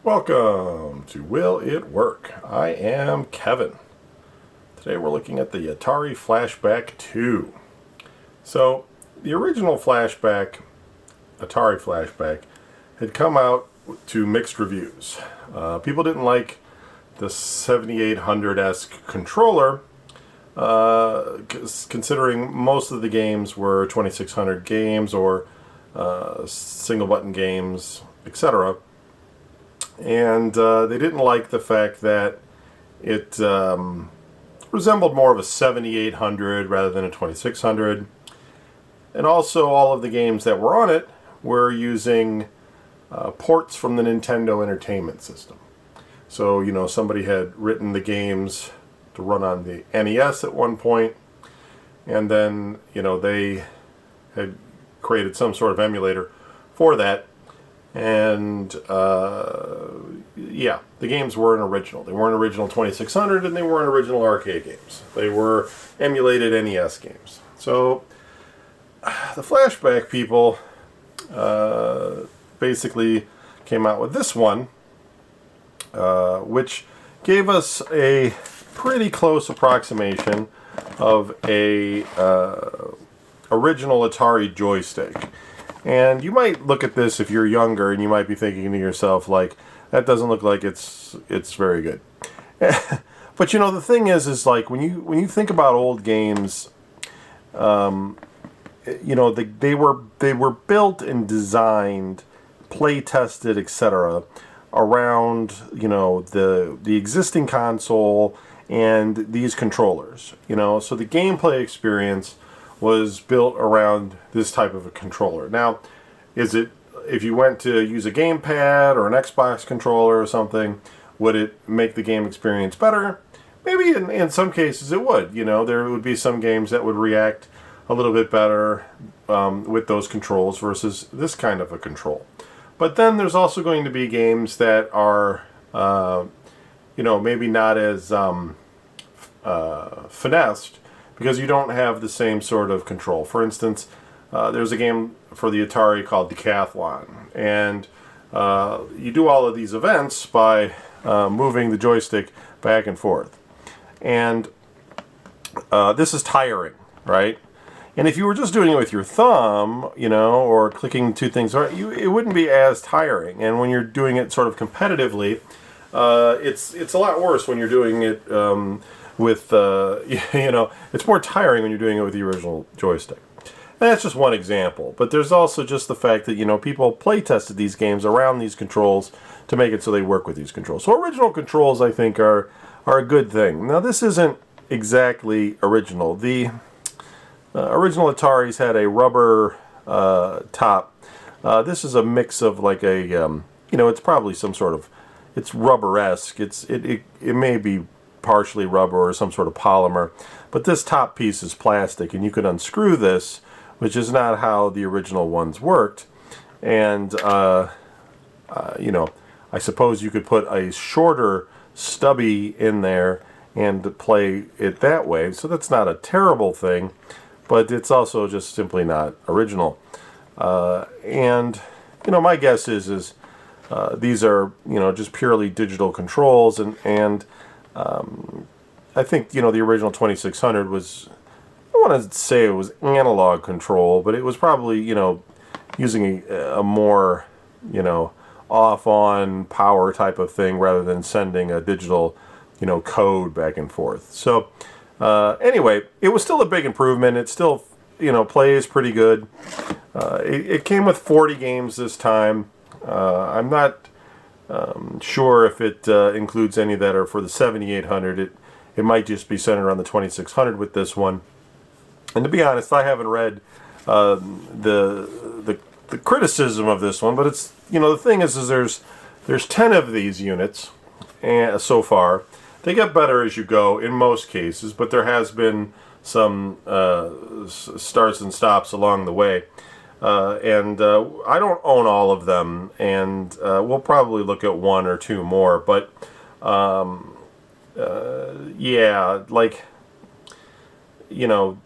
Welcome to Will It Work? I am Kevin. Today we're looking at the Atari Flashback 2. So, the original Flashback, Atari Flashback, had come out to mixed reviews. People didn't like the 7800-esque controller, considering most of the games were 2600 games or single button games, etc. And they didn't like the fact that it resembled more of a 7800 rather than a 2600. And also all of the games that were on it were using ports from the Nintendo Entertainment System. So, you know, somebody had written the games to run on the NES at one point, and then, you know, they had created some sort of emulator for that. And yeah, the games weren't original. They weren't original 2600, and they weren't original arcade games. They were emulated NES games. So the Flashback people basically came out with this one, which gave us a pretty close approximation of a original Atari joystick. And you might look at this if you're younger, and you might be thinking to yourself, like, that doesn't look like it's very good. But you know, the thing is like when you think about old games, you know, they were built and designed, play tested, etc., around, you know, the existing console and these controllers. You know, so the gameplay experience was built around this type of a controller. Now, if you went to use a gamepad or an Xbox controller or something, would it make the game experience better? Maybe in some cases it would. You know, there would be some games that would react a little bit better with those controls versus this kind of a control. But then there's also going to be games that are, you know, maybe not as finessed, because you don't have the same sort of control. For instance, there's a game for the Atari called Decathlon, and you do all of these events by moving the joystick back and forth. And this is tiring, right? And if you were just doing it with your thumb, you know, or clicking two things, it wouldn't be as tiring. And when you're doing it sort of competitively, it's a lot worse when you're doing it with, you know, it's more tiring when you're doing it with the original joystick. And that's just one example. But there's also just the fact that, you know, people play tested these games around these controls to make it so they work with these controls. So original controls, I think, are a good thing. Now, this isn't exactly original. The original Ataris had a rubber top. This is a mix of like a, you know, it's probably some sort of, it's rubber-esque. It may be partially rubber or some sort of polymer, but this top piece is plastic, and you could unscrew this, which is not how the original ones worked. And you know, I suppose you could put a shorter stubby in there and play it that way, so that's not a terrible thing, but it's also just simply not original. And you know, my guess is these are, you know, just purely digital controls, and I think, you know, the original 2600 was, I want to say it was analog control, but it was probably, you know, using a more, you know, off-on power type of thing rather than sending a digital, you know, code back and forth. So anyway, it was still a big improvement. It still, you know, plays pretty good. It came with 40 games this time. I'm not sure if it includes any that are for the 7800. It might just be centered on the 2600 with this one. And to be honest, I haven't read the criticism of this one, but it's, you know, the thing is there's 10 of these units so far. They get better as you go in most cases, but there has been some starts and stops along the way. And I don't own all of them, and we'll probably look at one or two more, but yeah, like, you know,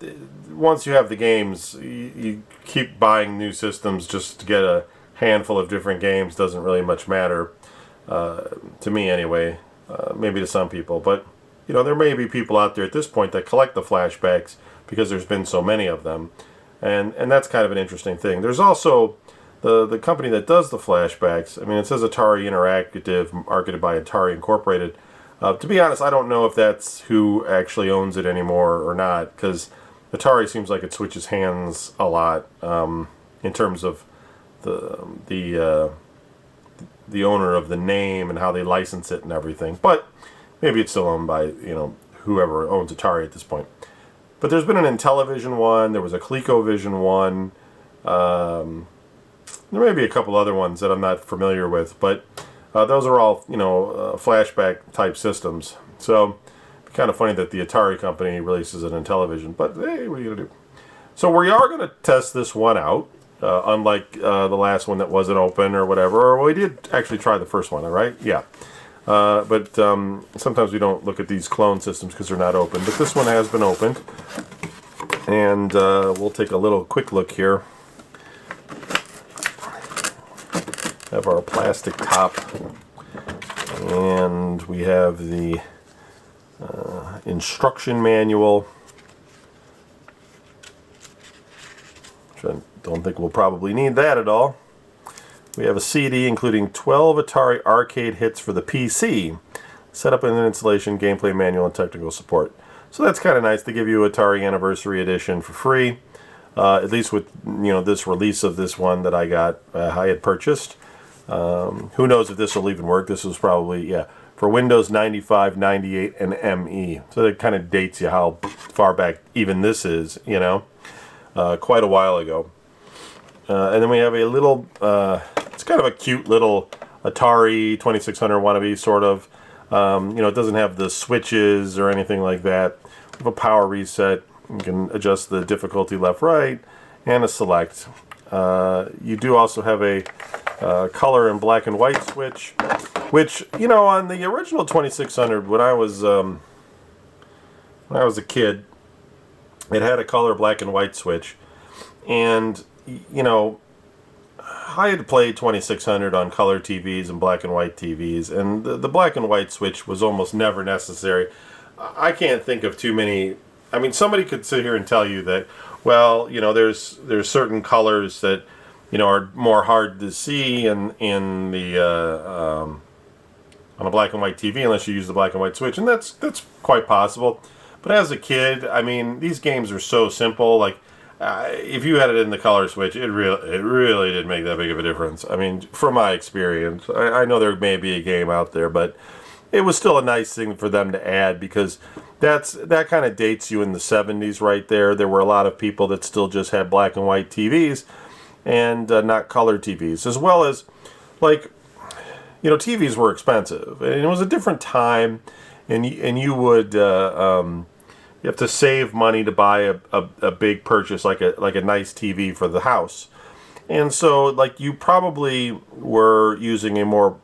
once you have the games, you keep buying new systems just to get a handful of different games. Doesn't really much matter. to me anyway, maybe to some people. But, you know, there may be people out there at this point that collect the flashbacks because there's been so many of them. And that's kind of an interesting thing. There's also the company that does the flashbacks. I mean, it says Atari Interactive, marketed by Atari Incorporated. To be honest, I don't know if that's who actually owns it anymore or not, because Atari seems like it switches hands a lot in terms of the owner of the name and how they license it and everything. But maybe it's still owned by, you know, whoever owns Atari at this point. But there's been an Intellivision one. There was a ColecoVision one. There may be a couple other ones that I'm not familiar with, but those are all, you know, flashback type systems. So it's kind of funny that the Atari company releases an Intellivision, but hey, what are you gonna do? So we are gonna test this one out, unlike the last one that wasn't open or whatever. Or we did actually try the first one, all right? Yeah. But sometimes we don't look at these clone systems because they're not open. But this one has been opened, and we'll take a quick look here. Have our plastic top, and we have the instruction manual, which I don't think we'll probably need that at all. We have a CD including 12 Atari arcade hits for the PC, setup and installation, gameplay manual, and technical support. So that's kind of nice. They give you Atari Anniversary Edition for free, at least with, you know, this release of this one that I had purchased. Who knows if this will even work. This was probably, yeah, for Windows 95, 98, and ME. So that kind of dates you how far back even this is, you know, quite a while ago. And then we have a little, it's kind of a cute little Atari 2600 wannabe, sort of. You know, it doesn't have the switches or anything like that. We have a power reset. You can adjust the difficulty left, right, and a select. You do also have a color and black and white switch, which, you know, on the original 2600, when I was a kid, it had a color black and white switch, and, you know, I had played 2600 on color TVs and black and white TVs, and the black and white switch was almost never necessary. I can't think of too many. I mean, somebody could sit here and tell you that, well, you know, there's certain colors that, you know, are more hard to see in the on a black and white TV unless you use the black and white switch, and that's quite possible. But as a kid, I mean, these games are so simple. Like, if you had it in the color switch, it really didn't make that big of a difference. I mean, from my experience, I know there may be a game out there, but it was still a nice thing for them to add, because that kind of dates you in the 70s right there. There were a lot of people that still just had black and white TVs and not color TVs, as well as, like, you know, TVs were expensive, and it was a different time, and you would you have to save money to buy a big purchase, like a nice TV for the house. And so, like, you probably were using a more,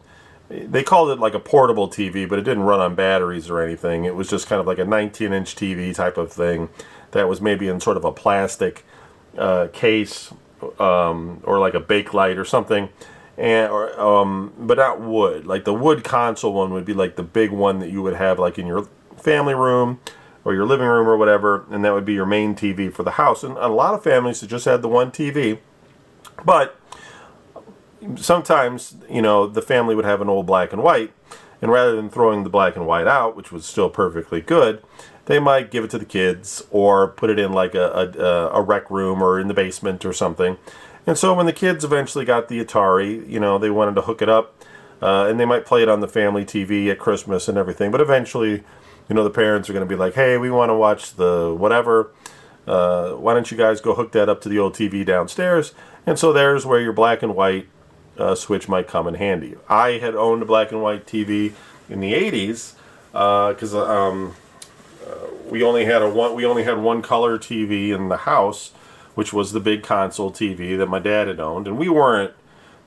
they called it like a portable TV, but it didn't run on batteries or anything. It was just kind of like a 19-inch TV type of thing that was maybe in sort of a plastic case, or like a Bakelite or something, and but not wood. Like the wood console one would be like the big one that you would have like in your family room or your living room or whatever, and that would be your main TV for the house. And a lot of families that just had the one TV, but sometimes, you know, the family would have an old black and white, and rather than throwing the black and white out, which was still perfectly good, they might give it to the kids or put it in like a rec room or in the basement or something. And so when the kids eventually got the Atari, you know, they wanted to hook it up, and they might play it on the family TV at Christmas and everything. But eventually, you know, the parents are going to be like, hey, we want to watch the whatever. Why don't you guys go hook that up to the old TV downstairs? And so there's where your black and white switch might come in handy. I had owned a black and white TV in the 80s because we only had one color TV in the house, which was the big console TV that my dad had owned, and we weren't,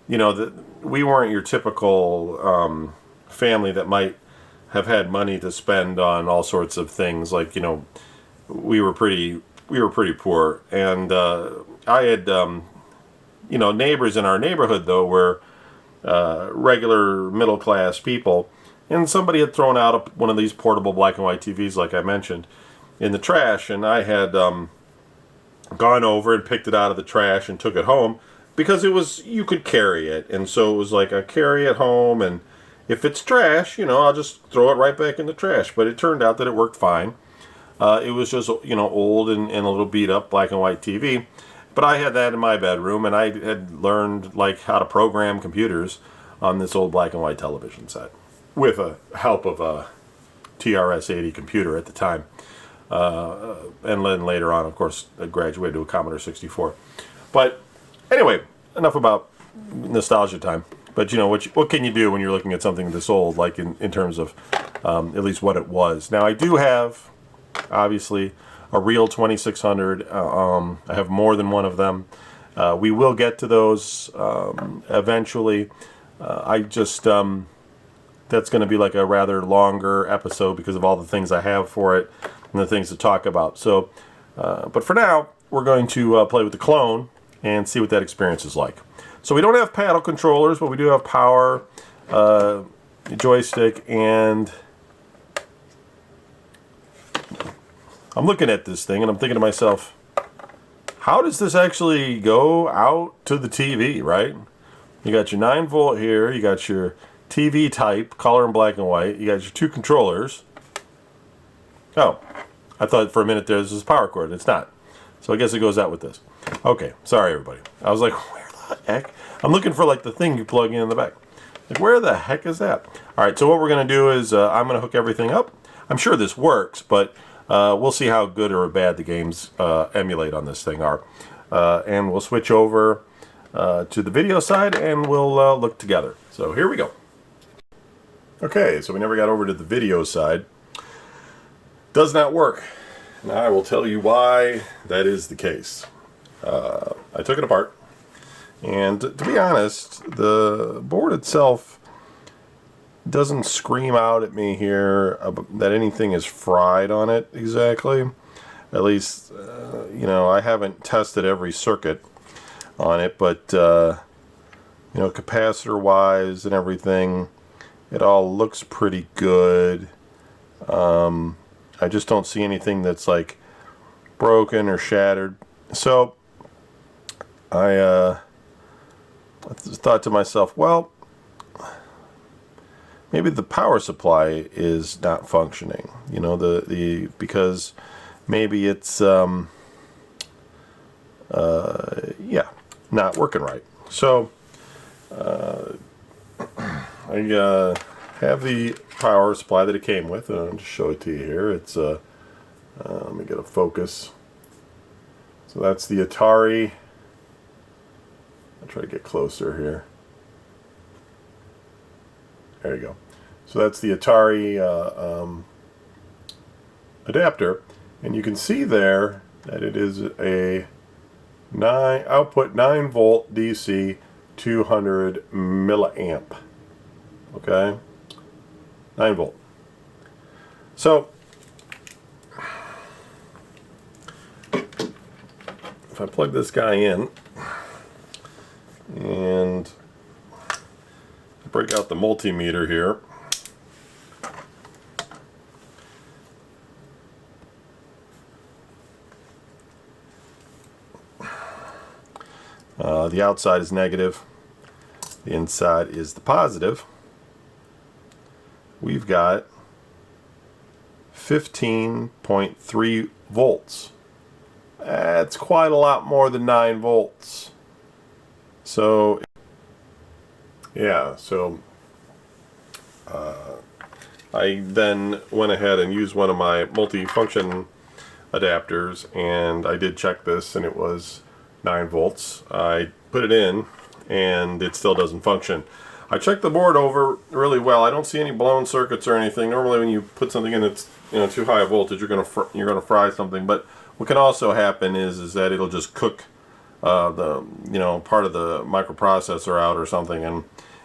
you know, we weren't your typical family that might have had money to spend on all sorts of things. Like, you know, we were pretty poor, and I had you know, neighbors in our neighborhood though were, regular middle-class people. And somebody had thrown out one of these portable black and white TVs, like I mentioned, in the trash, and I had gone over and picked it out of the trash and took it home because you could carry it, and so it was like a carry it home, and if it's trash, I'll just throw it right back in the trash. But it turned out that it worked fine. It was just, old and a little beat up black and white TV. But I had that in my bedroom, and I had learned like how to program computers on this old black and white television set with the help of a TRS-80 computer at the time. And then later on, of course, I graduated to a Commodore 64. But anyway, enough about nostalgia time. But what can you do when you're looking at something this old, like in terms of at least what it was? Now I do have, obviously, a real 2600. I have more than one of them. We will get to those eventually. I just that's going to be like a rather longer episode because of all the things I have for it and the things to talk about. So, but for now, we're going to play with the clone and see what that experience is like. So we don't have paddle controllers, but we do have power, joystick, and I'm looking at this thing and I'm thinking to myself, how does this actually go out to the TV, right? You got your 9-volt here, you got your TV type, color and black and white, you got your two controllers. Oh, I thought for a minute there this was power cord. It's not. So I guess it goes out with this. Okay, sorry everybody. I was like, where the heck? I'm looking for like the thing you plug in the back. Like, where the heck is that? Alright, so what we're going to do is I'm going to hook everything up. I'm sure this works, but we'll see how good or bad the games emulate on this thing are. And we'll switch over to the video side and we'll look together. So here we go. Okay, so we never got over to the video side. Does not work. Now I will tell you why that is the case. I took it apart, and to be honest, the board itself doesn't scream out at me here that anything is fried on it exactly. At least, I haven't tested every circuit on it, but capacitor-wise and everything, it all looks pretty good. I just don't see anything that's like broken or shattered. So I just thought to myself, well, maybe the power supply is not functioning. Because maybe it's not working right. So I have the power supply that it came with, and I'll just show it to you here. It's let me get a focus. So that's the Atari. I'll try to get closer here. There you go. So that's the Atari adapter, and you can see there that it is a output 9-volt DC 200 milliamp. Okay, 9-volt. So if I plug this guy in and break out the multimeter here, the outside is negative, the inside is the positive. We've got 15.3 volts. That's quite a lot more than 9 volts. So yeah, so I then went ahead and used one of my multi-function adapters, and I did check this, and it was 9 volts. I put it in and it still doesn't function. I checked the board over really well. I don't see any blown circuits or anything. Normally when you put something in that's too high a voltage, you're gonna fry something. But what can also happen is that it'll just cook the part of the microprocessor out or something, and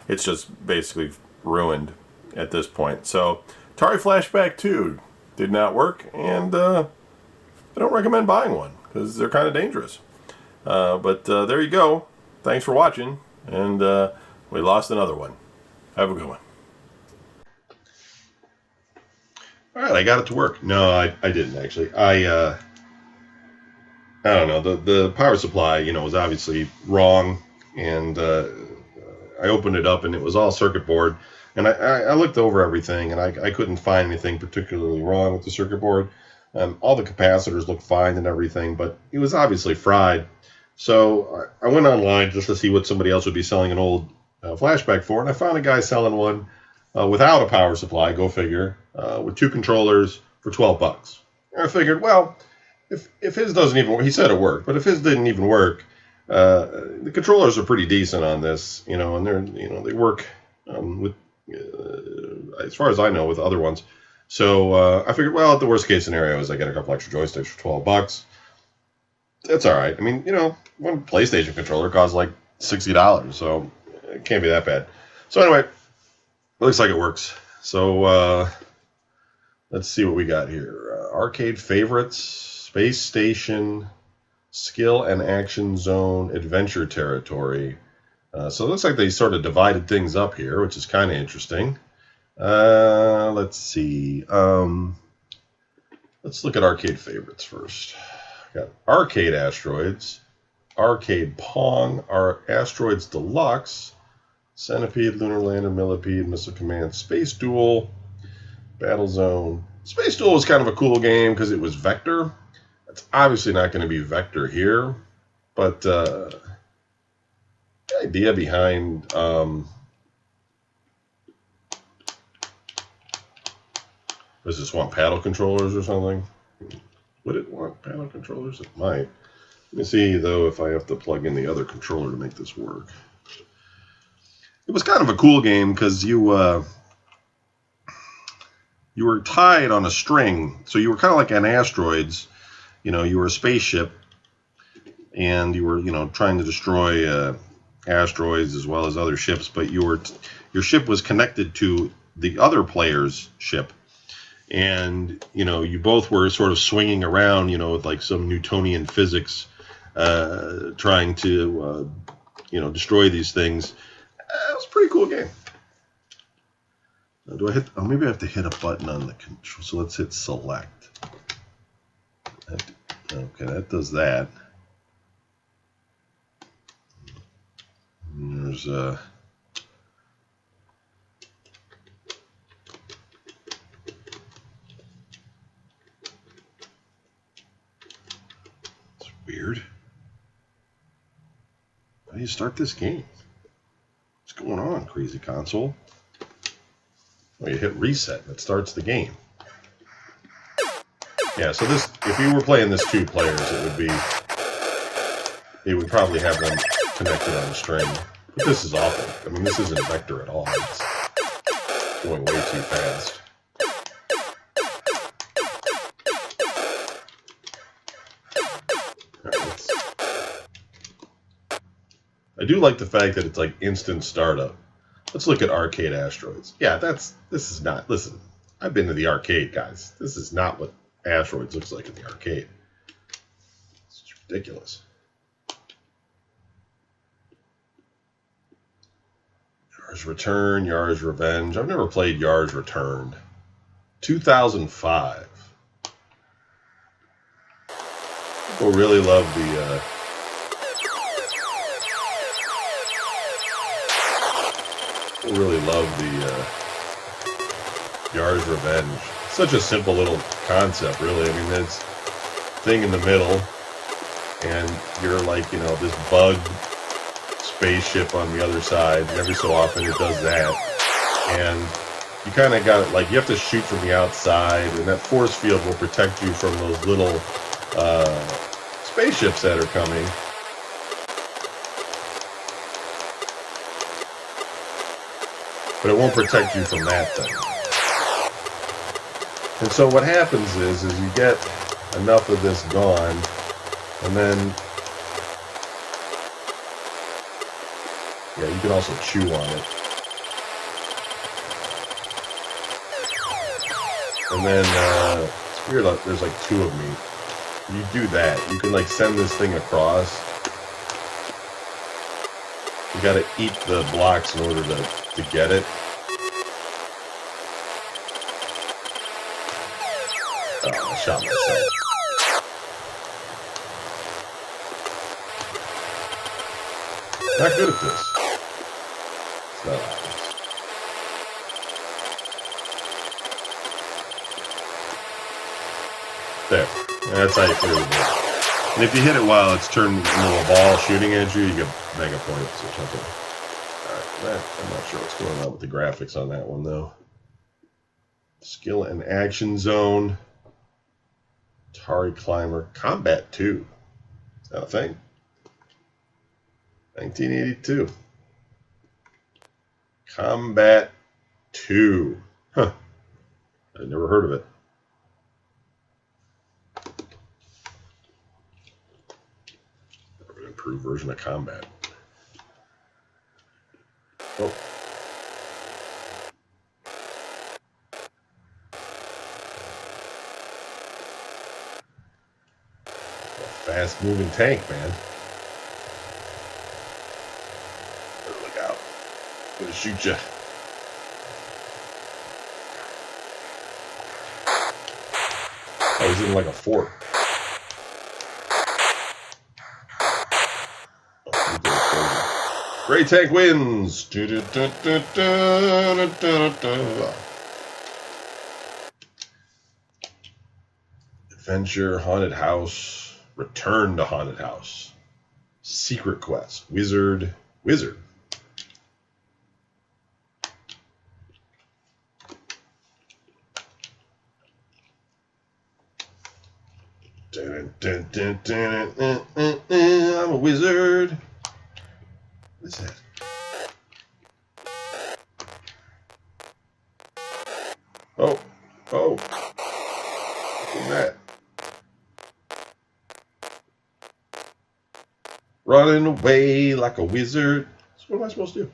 it's just basically ruined at this point. So Atari Flashback 2 did not work, and I don't recommend buying one because they're kind of dangerous. But there you go. Thanks for watching, and We lost another one. Have a good one. All right, I got it to work. No, I didn't actually. I don't know. The power supply, was obviously wrong, and I opened it up, and it was all circuit board. And I looked over everything, and I couldn't find anything particularly wrong with the circuit board. All the capacitors looked fine and everything, but it was obviously fried. So I went online just to see what somebody else would be selling an old Flashback for, and I found a guy selling one without a power supply, go figure, with 2 controllers for $12. And I figured, well, if his doesn't even work, he said it worked, but if his didn't even work, the controllers are pretty decent on this, and they're, they work with, as far as I know, with other ones. So I figured, well, the worst case scenario is I get a couple extra joysticks for $12. That's all right. I mean, one PlayStation controller costs like $60, so it can't be that bad. So anyway, it looks like it works. So let's see what we got here. Arcade favorites, Space Station, Skill and Action Zone, Adventure Territory. So it looks like they sort of divided things up here, which is kind of interesting. Let's see. Let's look at arcade favorites first. Got Arcade Asteroids, Arcade Pong, Asteroids Deluxe, Centipede, Lunar Lander, Millipede, Missile Command, Space Duel, Battle Zone. Space Duel was kind of a cool game because it was vector. It's obviously not going to be vector here, but the idea behind does this want paddle controllers or something? Would it want paddle controllers? It might. Let me see, though, if I have to plug in the other controller to make this work. It was kind of a cool game because you were tied on a string. So you were kind of like on Asteroids. You were a spaceship, and you were, trying to destroy asteroids as well as other ships. But your ship was connected to the other player's ship. And, you both were sort of swinging around, with like some Newtonian physics, trying to, destroy these things. It was a pretty cool game. Now, do I hit, maybe I have to hit a button on the control. So let's hit select. Okay, that does that. And there's weird. How do you start this game? What's going on, crazy console? Well, you hit reset and it starts the game. Yeah, so this, if you were playing this 2 players, it would probably have them connected on a string. But this is awful. I mean, this isn't vector at all. It's going way too fast. I do like the fact that it's like instant startup. Let's look at Arcade Asteroids. Yeah, this is not, listen, I've been to the arcade, guys. This is not what Asteroids looks like in the arcade. It's ridiculous. Yars Return, Yars Revenge. I've never played Yars Returned. 2005. People really love the Yars Revenge. Such a simple little concept, really. I mean, there's thing in the middle, and you're like, this bug spaceship on the other side, and every so often it does that. And you kind of got, like, you have to shoot from the outside, and that force field will protect you from those little spaceships that are coming. But it won't protect you from that thing. And so what happens is you get enough of this gone, and then, yeah, you can also chew on it. And then, it's weird, there's like 2 of me. You do that, you can like send this thing across. You got to eat the blocks in order to get it. Oh, I shot myself. Not good at this. It's not obvious. There. That's how you clear the board. And if you hit it while it's turned into a ball shooting at you, you get mega points or something. Alright, I'm not sure what's going on with the graphics on that one, though. Skill and action zone. Atari Climber. Combat 2. Is that a thing? 1982. Combat 2. Huh. I've never heard of it. An improved version of Combat. Oh. Fast moving tank, man. Look out. I'm gonna shoot you. Oh, he's in like a fort. Great tank wins. Adventure, haunted house. Return to haunted house. Secret quest. Wizard. I'm a wizard. What is that? Oh. What's that? Running away like a wizard. So what am I supposed to do?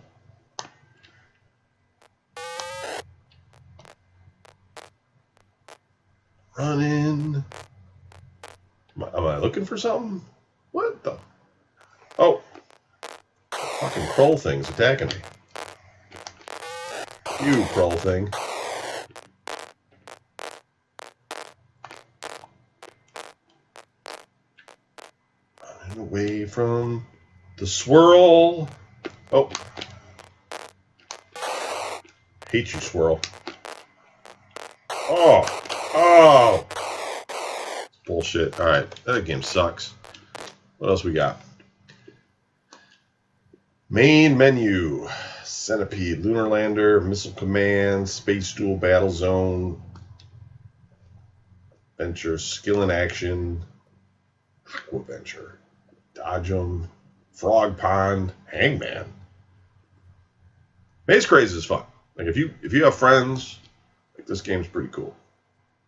Running. Am I looking for something? What the? Oh. Fucking Kroll thing's attacking me. You Kroll thing. Running away from the swirl. Oh. Hate you, swirl. Oh. Bullshit. Alright, that game sucks. What else we got? Main menu. Centipede, Lunar Lander, Missile Command, Space Duel Battle Zone, Adventure, Skill and Action, Aquaventure, Dodge 'em, Frog Pond, Hangman. Maze Craze is fun. Like if you have friends, like this game's pretty cool.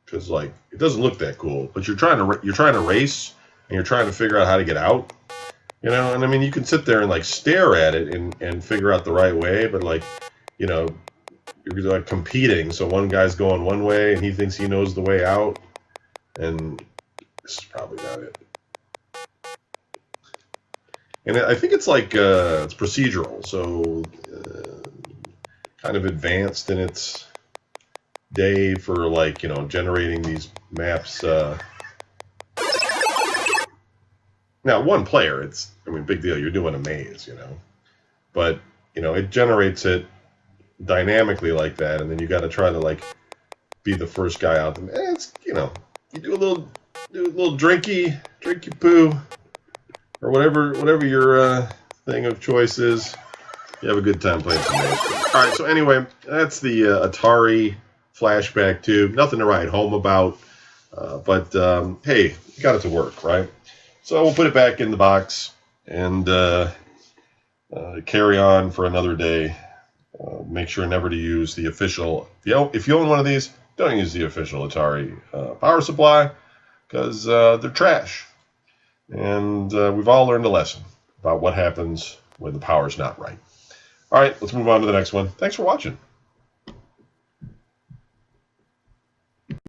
Because like it doesn't look that cool, but you're trying to race and you're trying to figure out how to get out. You know, and I mean, you can sit there and like stare at it and figure out the right way, but like, you know, you're like competing. So one guy's going one way and he thinks he knows the way out, and this is probably not it. And I think it's like it's procedural, so kind of advanced in its day for like, you know, generating these maps. Now, one player, big deal. You're doing a maze, you know. But, you know, it generates it dynamically like that, and then you got to try to, like, be the first guy out there. It's, you know, you do a little drinky poo, or whatever your thing of choice is. You have a good time playing some maze. All right, so anyway, that's the Atari Flashback 2. Nothing to write home about, but hey, you got it to work, right? So we'll put it back in the box and carry on for another day. Make sure never to use the official. If you own one of these, don't use the official Atari power supply because they're trash. And we've all learned a lesson about what happens when the power's not right. All right, let's move on to the next one. Thanks for watching.